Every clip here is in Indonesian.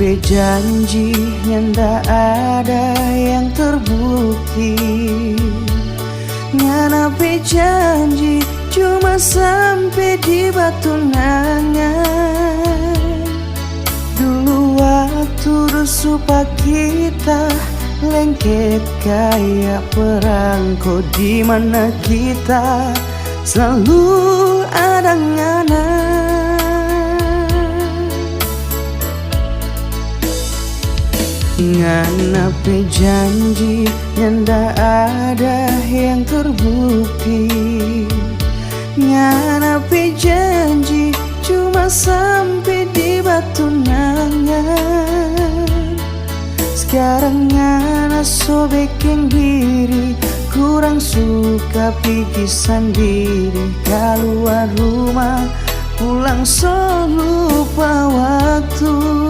Nganape janji ndak ada yang terbukti. Nganape janji cuma sampai di batu nangan. Dulu waktu rusuh kita lengket kayak perangko, di mana kita selalu ada ngana. Nganape janji ndak ada yang terbukti. Nganape janji cuma sampai di batu nangan. Sekarang ngana sobekin diri, kurang suka pikir sendiri. Keluar rumah pulang so lupa waktu.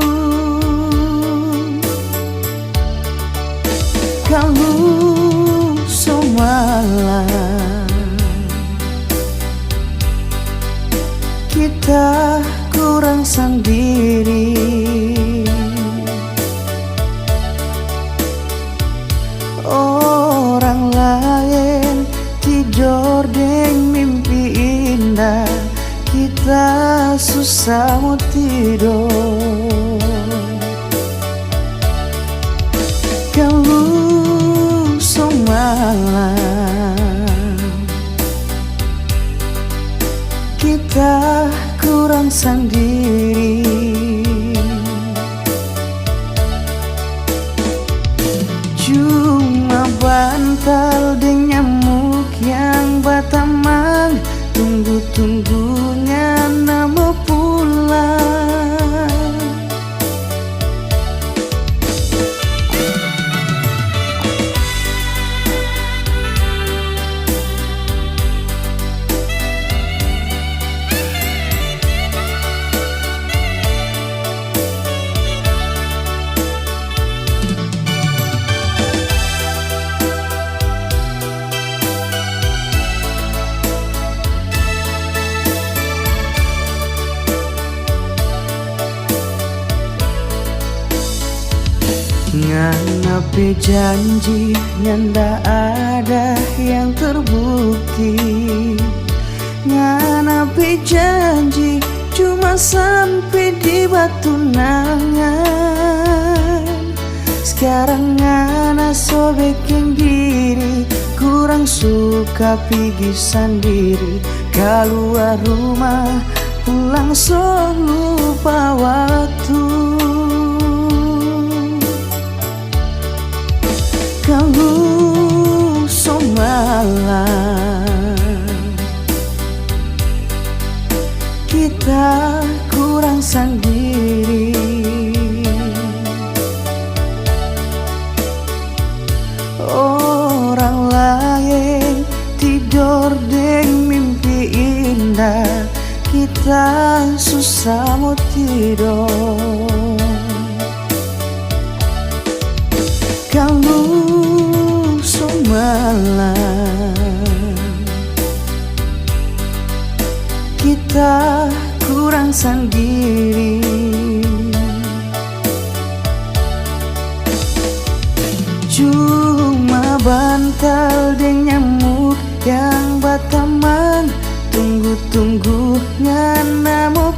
Kalau semalam kita kurang sendiri, orang lain tidur dengan mimpi indah, kita susah mau tidur. Kalau semalam kita kurang sendiri, cuma bantal dengan nyamuk yang batamang. Tunggu-tunggu ngana mau pulang. Nganape janji ndak ada yang terbukti. Nganape janji cuma sampai di batu nangan. Sekarang ngana sobekin diri, kurang suka pikir sendiri. Keluar rumah pulang so lupa waktu. Kalau semalam kita kurang sendiri, orang lain tidur dengan mimpi indah, kita susah mau tidur. Kalau semalam kita kurang sendiri, cuma bantal dengan nyamuk yang batamang. Tunggu-tunggu ngana mau